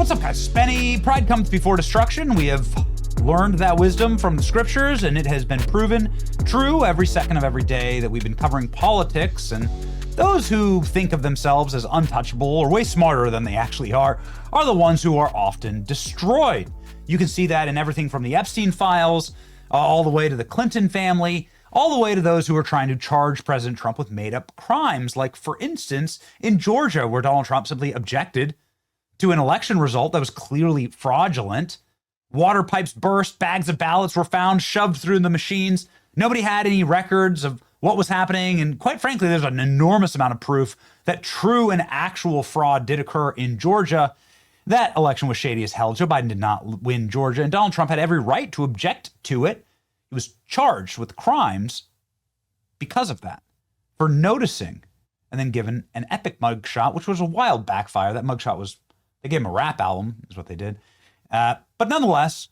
What's up, guys? Spenny. Pride comes before destruction. We have learned that wisdom from the scriptures, and it has been proven true every second of every day that we've been covering politics. And those who think of themselves as untouchable or way smarter than they actually are the ones who are often destroyed. You can see that in everything from the Epstein files, all the way to the Clinton family, all the way to those who are trying to charge President Trump with made-up crimes. Like, for instance, in Georgia, where Donald Trump simply objected to an election result that was clearly fraudulent. Water pipes burst, bags of ballots were found, shoved through the machines. Nobody had any records of what was happening. And quite frankly, there's an enormous amount of proof that true and actual fraud did occur in Georgia. That election was shady as hell. Joe Biden did not win Georgia, and Donald Trump had every right to object to it. He was charged with crimes because of that, for noticing, and then given an epic mugshot, which was a wild backfire. That mugshot was, they gave him a rap album, is what they did. But nonetheless,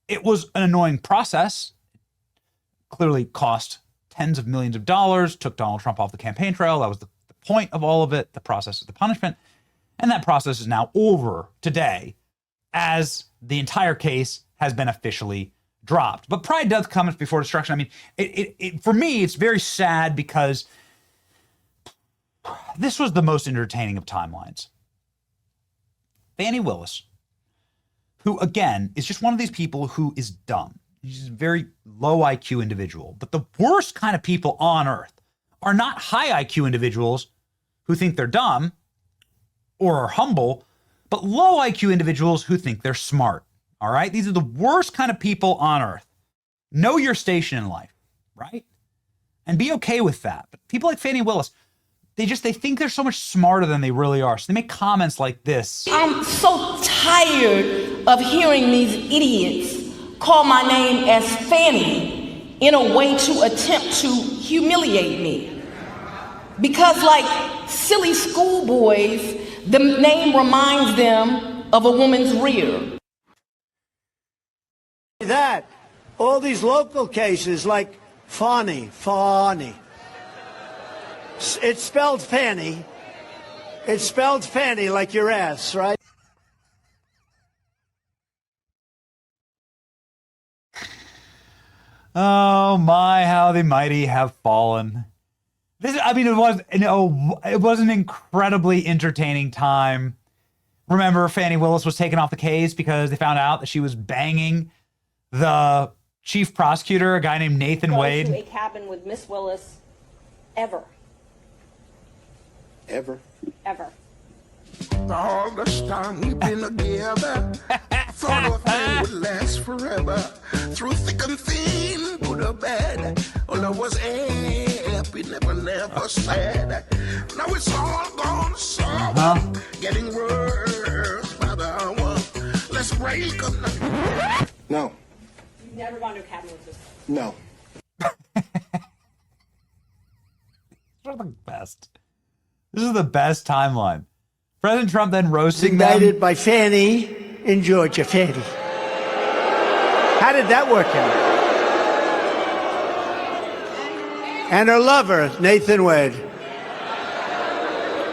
it was an annoying process. Clearly cost tens of millions of dollars, took Donald Trump off the campaign trail. That was the point of all of it. The process is the punishment. And that process is now over today, as the entire case has been officially dropped. But pride does come before destruction. I mean, it for me, it's very sad because this was the most entertaining of timelines. Fani Willis, who, again, is just one of these people who is dumb. He's a very low IQ individual. But the worst kind of people on earth are not high IQ individuals who think they're dumb or are humble, but low IQ individuals who think they're smart. All right? These are the worst kind of people on earth. Know your station in life, right? And be okay with that. But people like Fani Willis, they think they're so much smarter than they really are. So they make comments like this. I'm so tired of hearing these idiots call my name as Fanny in a way to attempt to humiliate me. Because like silly schoolboys, the name reminds them of a woman's rear. That, all these local cases like Fani. It's spelled Fanny. It's spelled Fanny like your ass, right? Oh my, how the mighty have fallen. It was an incredibly entertaining time. Remember, Fani Willis was taken off the case because they found out that she was banging the chief prosecutor, a guy named Nathan Wade. To a cabin with Miss Willis ever. Ever? Ever. All this time we've been together, thought nothing would last forever. Through thick and thin, good or bad, all I was happy, never sad. Now it's all gone sour, getting worse by the hour. Let's break up now. No. You've never gone to a cabin with this. No. These are the best. This is the best timeline. President Trump then roasting Ignited by Fanny in Georgia. Fanny. How did that work out? And her lover, Nathan Wade.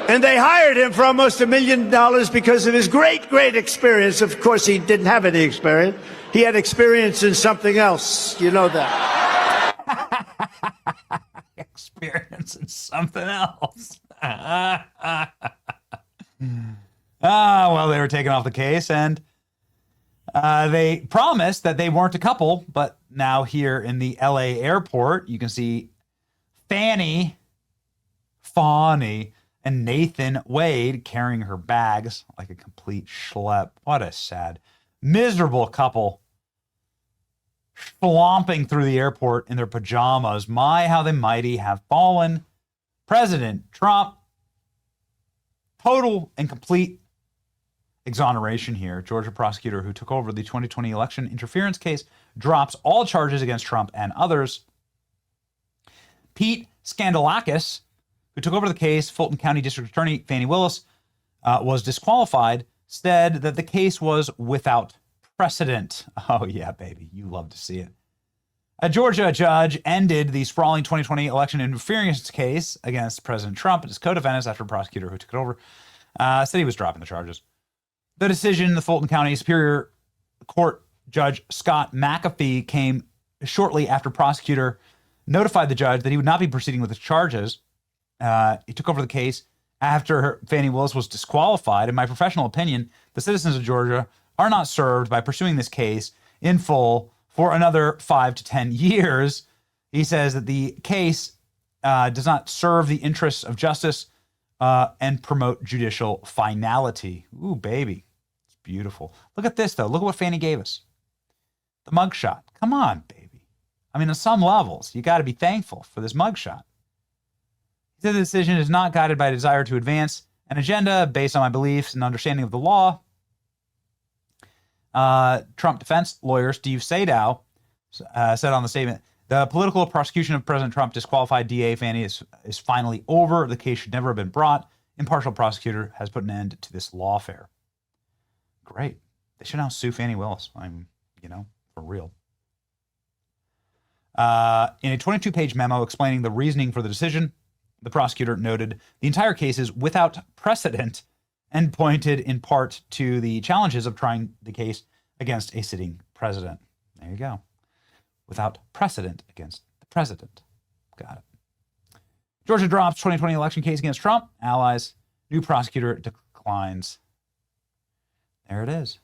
And they hired him for almost $1 million because of his great experience. Of course, he didn't have any experience. He had experience in something else. You know that. Experience in something else. Well, they were taken off the case, and they promised that they weren't a couple, but now here in the LA airport, you can see Fani, and Nathan Wade carrying her bags like a complete schlep. What a sad, miserable couple. Flomping through the airport in their pajamas. My, how the mighty have fallen. President Trump, total and complete exoneration here. Georgia prosecutor who took over the 2020 election interference case drops all charges against Trump and others. Pete Skandalakis, who took over the case, Fulton County District Attorney Fani Willis, was disqualified, said that the case was without precedent. Oh, yeah, baby. You love to see it. A Georgia judge ended the sprawling 2020 election interference case against President Trump and his co-defendants after a prosecutor who took it over said he was dropping the charges. The decision, the Fulton County Superior Court Judge Scott McAfee came shortly after prosecutor notified the judge that he would not be proceeding with the charges. He took over the case after Fani Willis was disqualified. In my professional opinion, the citizens of Georgia are not served by pursuing this case in full for another 5 to 10 years. He says that the case does not serve the interests of justice and promote judicial finality. Ooh, baby. It's beautiful. Look at this, though. Look at what Fani gave us. The mugshot. Come on, baby. I mean, on some levels, you got to be thankful for this mugshot. He said the decision is not guided by a desire to advance an agenda based on my beliefs and understanding of the law. Trump defense lawyer Steve Sadow said on the statement, the political prosecution of President Trump disqualified DA Fani is finally over. The case should never have been brought. Impartial prosecutor has put an end to this lawfare. Great. They should now sue Fani Willis. For real. In a 22-page memo explaining the reasoning for the decision, the prosecutor noted the entire case is without precedent and pointed in part to the challenges of trying the case against a sitting president. There you go. Without precedent against the president. Got it. Georgia drops 2020 election case against Trump. Allies. New prosecutor declines. There it is.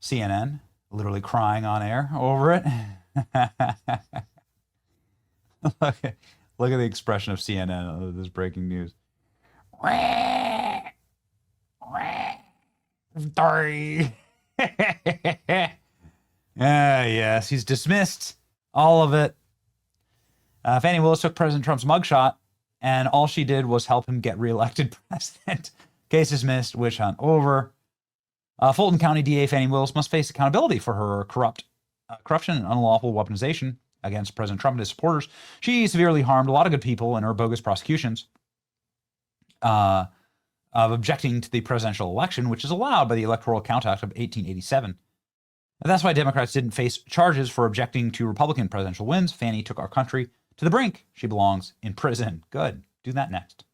CNN literally crying on air over it. Look at the expression of CNN of this breaking news. Sorry. Yes, he's dismissed all of it. Fani Willis took President Trump's mugshot, and all she did was help him get reelected president. Case dismissed, witch hunt over. Fulton County DA Fani Willis must face accountability for her corruption and unlawful weaponization against President Trump and his supporters. She severely harmed a lot of good people in her bogus prosecutions of objecting to the presidential election, which is allowed by the Electoral Count Act of 1887. And that's why Democrats didn't face charges for objecting to Republican presidential wins. Fani took our country to the brink. She belongs in prison. Good. Do that next.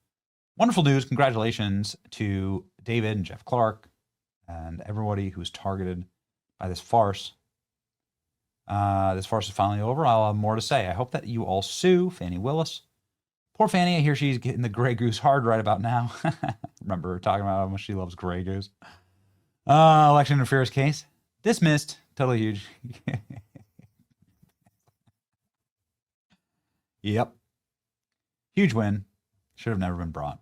Wonderful news. Congratulations to David and Jeff Clark and everybody who's targeted by this farce. This farce is finally over. I'll have more to say. I hope that you all sue Fani Willis. Poor Fani, I hear she's getting the Grey Goose hard right about now. Remember her talking about how much she loves Grey Goose. Election interference case. Dismissed. Totally huge. Yep. Huge win. Should have never been brought.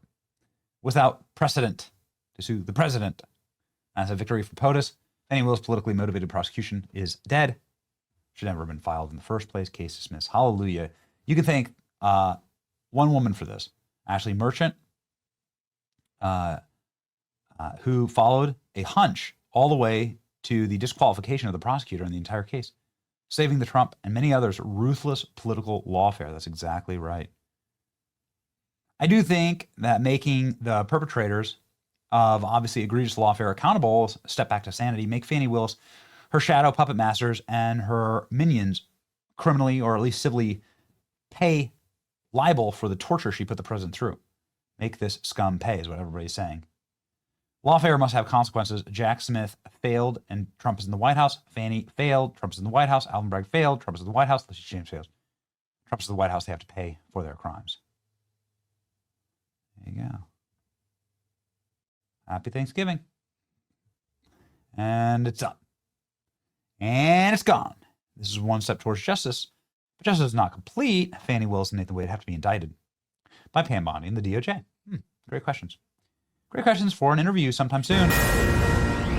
Without precedent to sue the president. As a victory for POTUS, Fani Willis' politically motivated prosecution is dead. Should never have been filed in the first place. Case dismissed. Hallelujah. You can thank one woman for this. Ashley Merchant, who followed a hunch all the way to the disqualification of the prosecutor in the entire case, saving the Trump and many others ruthless political lawfare. That's exactly right. I do think that making the perpetrators of obviously egregious lawfare accountable, step back to sanity, make Fani Willis, her shadow puppet masters, and her minions criminally or at least civilly pay liable for the torture she put the president through. Make this scum pay is what everybody's saying. Lawfare must have consequences. Jack Smith failed and Trump is in the White House. Fani failed. Trump is in the White House. Alvin Bragg failed. Trump is in the White House. Letitia James fails. Trump is in the White House. They have to pay for their crimes. There you go. Happy Thanksgiving. And it's up. And it's gone. This is one step towards justice. But justice is not complete. Fani Willis and Nathan Wade have to be indicted by Pam Bondi and the DOJ. Great questions. Great questions for an interview sometime soon.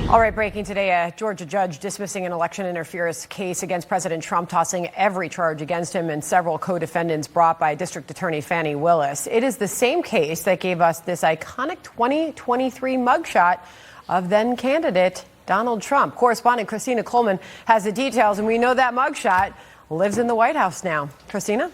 All right, breaking today, a Georgia judge dismissing an election interference case against President Trump, tossing every charge against him and several co-defendants brought by District Attorney Fani Willis. It is the same case that gave us this iconic 2023 mugshot of then candidate Donald Trump. Correspondent Christina Coleman has the details, and we know that mugshot lives in the White House now. Christina?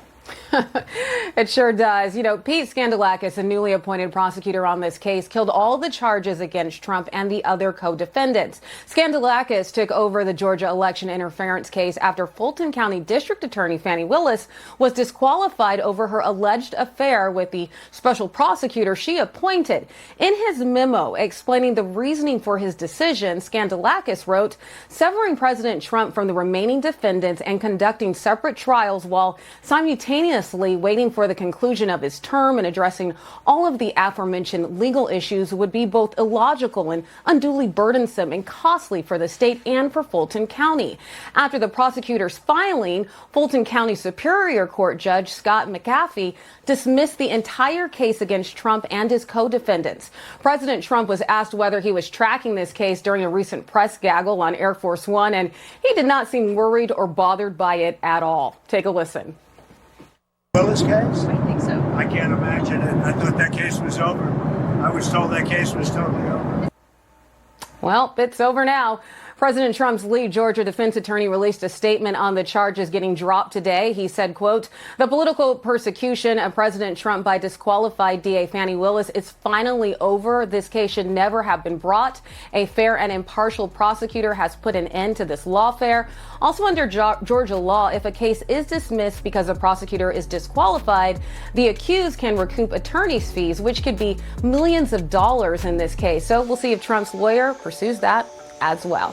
It sure does. You know, Pete Skandalakis, a newly appointed prosecutor on this case, killed all the charges against Trump and the other co-defendants. Skandalakis took over the Georgia election interference case after Fulton County District Attorney Fani Willis was disqualified over her alleged affair with the special prosecutor she appointed. In his memo explaining the reasoning for his decision, Skandalakis wrote, severing President Trump from the remaining defendants and conducting separate trials while simultaneously waiting for the conclusion of his term and addressing all of the aforementioned legal issues would be both illogical and unduly burdensome and costly for the state and for Fulton County. After the prosecutor's filing, Fulton County Superior Court Judge Scott McAfee dismissed the entire case against Trump and his co-defendants. President Trump was asked whether he was tracking this case during a recent press gaggle on Air Force One, and he did not seem worried or bothered by it at all. Take a listen. Willis case? I think so. I can't imagine it. I thought that case was over. I was told that case was totally over. Well, it's over now. President Trump's lead Georgia defense attorney released a statement on the charges getting dropped today. He said, quote, the political persecution of President Trump by disqualified DA Fani Willis is finally over. This case should never have been brought. A fair and impartial prosecutor has put an end to this lawfare. Also under Georgia law, if a case is dismissed because a prosecutor is disqualified, the accused can recoup attorney's fees, which could be millions of dollars in this case. So we'll see if Trump's lawyer pursues that as well.